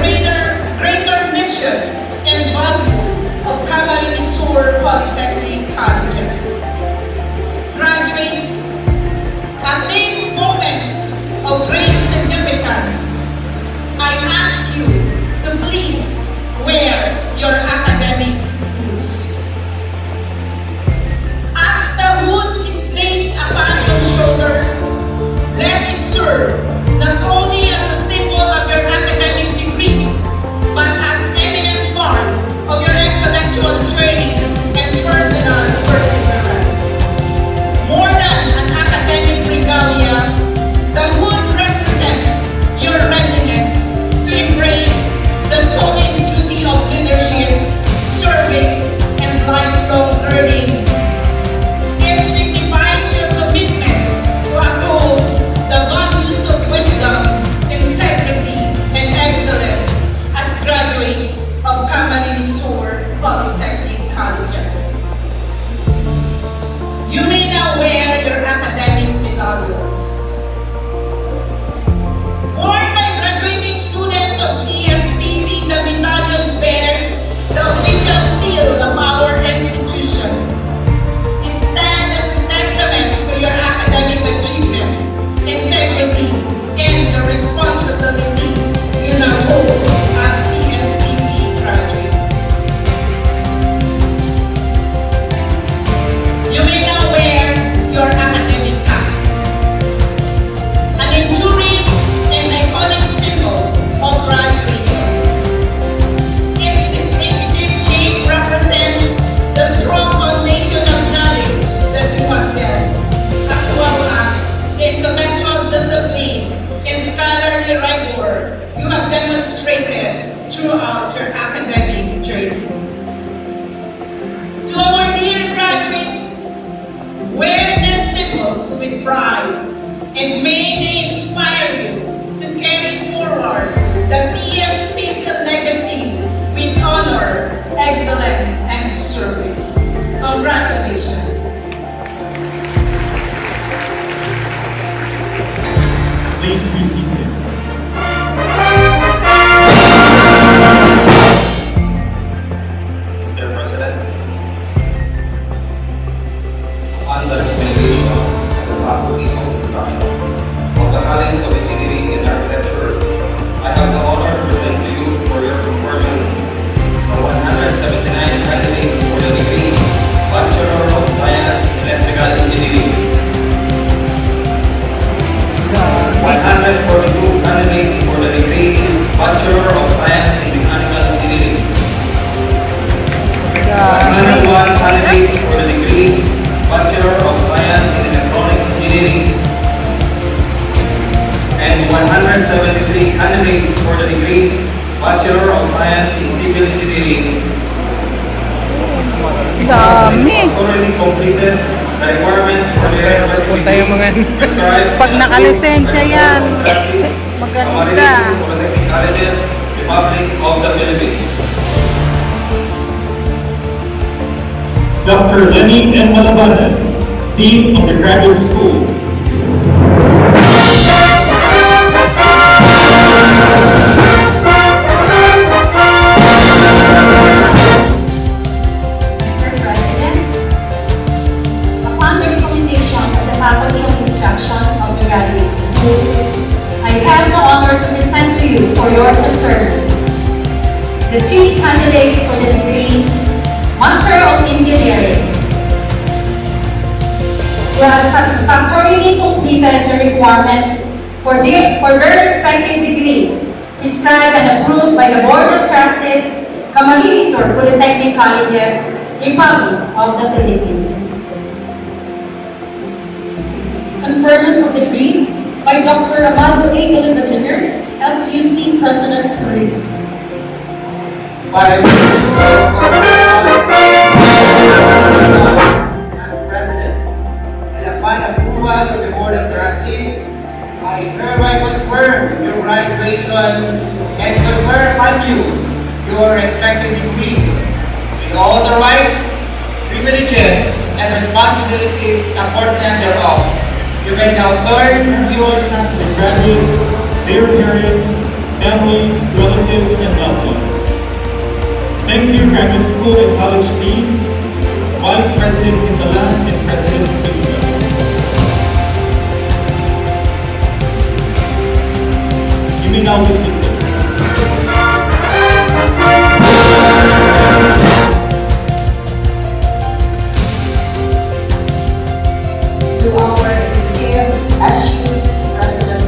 greater mission and values of Camarines Sur Polytechnic Colleges. Graduates, at this moment of great significance, I ask you to please wear your academic boots. As the hood is placed upon your shoulders, let it serve not only as a symbol of your academic degree, but as eminent part of your intellectual journey and personal perseverance. More than an academic regalia, the hood represents your readiness to embrace the solid duty of leadership, service, and lifelong learning. It signifies your commitment to uphold the values of wisdom, integrity, and excellence as graduates of Camarines Sur Polytechnic Colleges. You may now wear your academic medallions. Worn by graduating students of CSPC, the medallion bears the official seal of our institution. It stands as a testament to your academic achievement, integrity, and the responsibility you now hold as CSPC graduate. You may now wear your academic caps, an enduring and iconic symbol of graduation. Its distinctive shape represents the strong foundation of knowledge that you have built, as well as the intellectual discipline and scholarly rigor you have demonstrated throughout your academic journey. To our dear graduates, wear these symbols with pride, and may they inspire you to carry forward the CSPC legacy with honor, excellence, and service. Congratulations. Please be seated. Mr. President, upon the recommendation of the Faculty of Instruction of the College of Engineering and Architecture, I have the honor to present to you for your conformity the 179 candidates for the degree Bachelor of Science in Electrical Engineering, 142 candidates for the degree Bachelor of Science in Mechanical Engineering, 101 candidates for the degree Bachelor of Science in Electronic Engineering, and 173 candidates for the degree Bachelor of Science in Civil Engineering. Dami. Already completed the requirements for the respective degree prescribed Pag nakalisensya yan, Justice, maganda. Polytechnic Colleges, Republic of the Philippines. Dr. Lenny N. Malabanan, Dean of the Graduate School. Mr. President, upon the recommendation of the Faculty of Instruction of the Graduate School, I have the honor to present to you for your concern the 3 candidates for the degree Master of Engineering who have satisfactorily completed the requirements for their respective degree prescribed and approved by the Board of Trustees, Camarines Sur Polytechnic Colleges, Republic of the Philippines. Conferment of degrees by Dr. Amado A. Oliva Jr., SUC President Korea. By virtue of as President, and upon approval of the Board of Trustees, I hereby confirm your graduation and confer upon you your respective degrees with all the rights, privileges, and responsibilities apportioned thereof. You may now turn to your The graduates, their parents, families, relatives, and loved ones. Thank you, graduate school and college deans, Vice President Quintalan, and President Peluga. You may now be seated. To our dear SUC President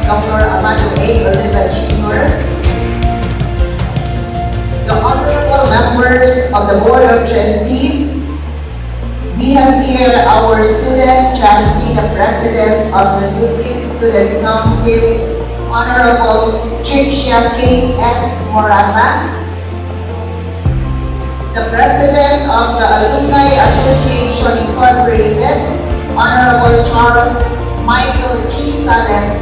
Dr. Amado A. Oliva Jr., the honorable members of the Board of Trustees, we have here our student trustee, the President of the Supreme Student Council, Honorable Tricia K. S. Morata, the President of the Alumni Association Incorporated, Honorable Charles Michael G. Sales,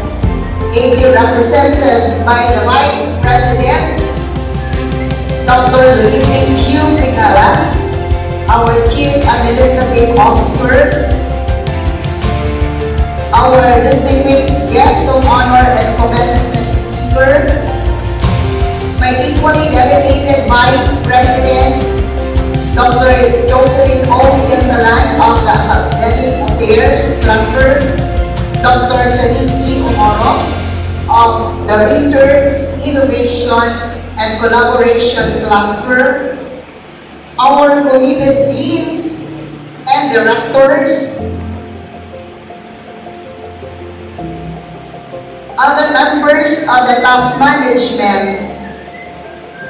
ably represented by the Vice President, Dr. Ludwig Q. Pingala, our Chief Administrative Officer, our distinguished guest of honor and commencement speaker, my equally dedicated Vice President, Dr. Jocelyn O. Quintalan of the Academic Affairs Cluster, Dr. Janice E. Umoro of the Research, Innovation, and Collaboration Cluster, our committed deans and directors, other members of the top management,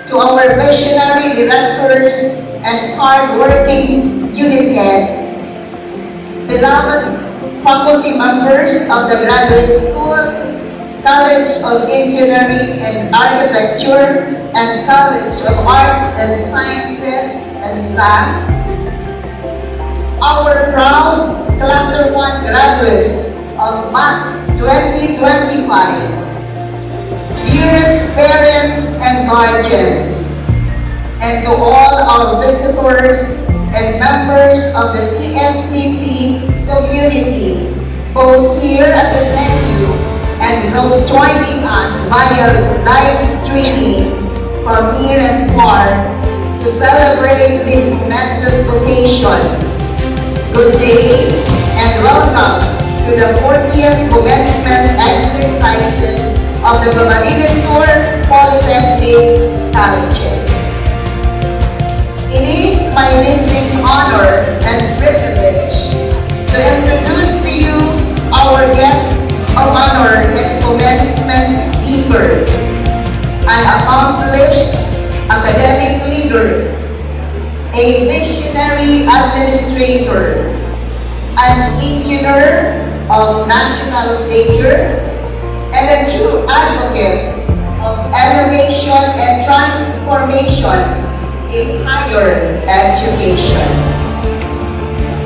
to our visionary directors and hard-working unit heads, beloved faculty members of the Graduate School, College of Engineering and Architecture, and College of Arts and Sciences and staff, our proud Cluster 1 graduates of Maths 2025, dearest parents and guardians, and to all our visitors and members of the CSPC community, both here at the venue and those joining us via live streaming from near and far to celebrate this momentous occasion. Good day and welcome to the 40th commencement exercises of the Camarines Sur Polytechnic Colleges. It is my distinct honor and privilege to introduce to you our guest of honor and commencement speaker, an accomplished academic leader, a visionary administrator, an engineer of national stature, and a true advocate of innovation and transformation in higher education.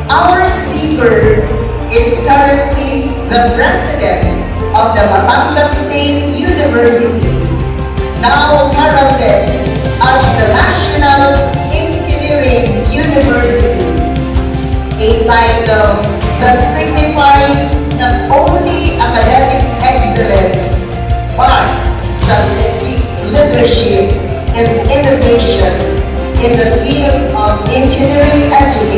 Our speaker is currently the president of the Batangas State University, now heralded as the National Engineering University, a title that signifies not only academic excellence, but strategic leadership and innovation in the field of engineering education.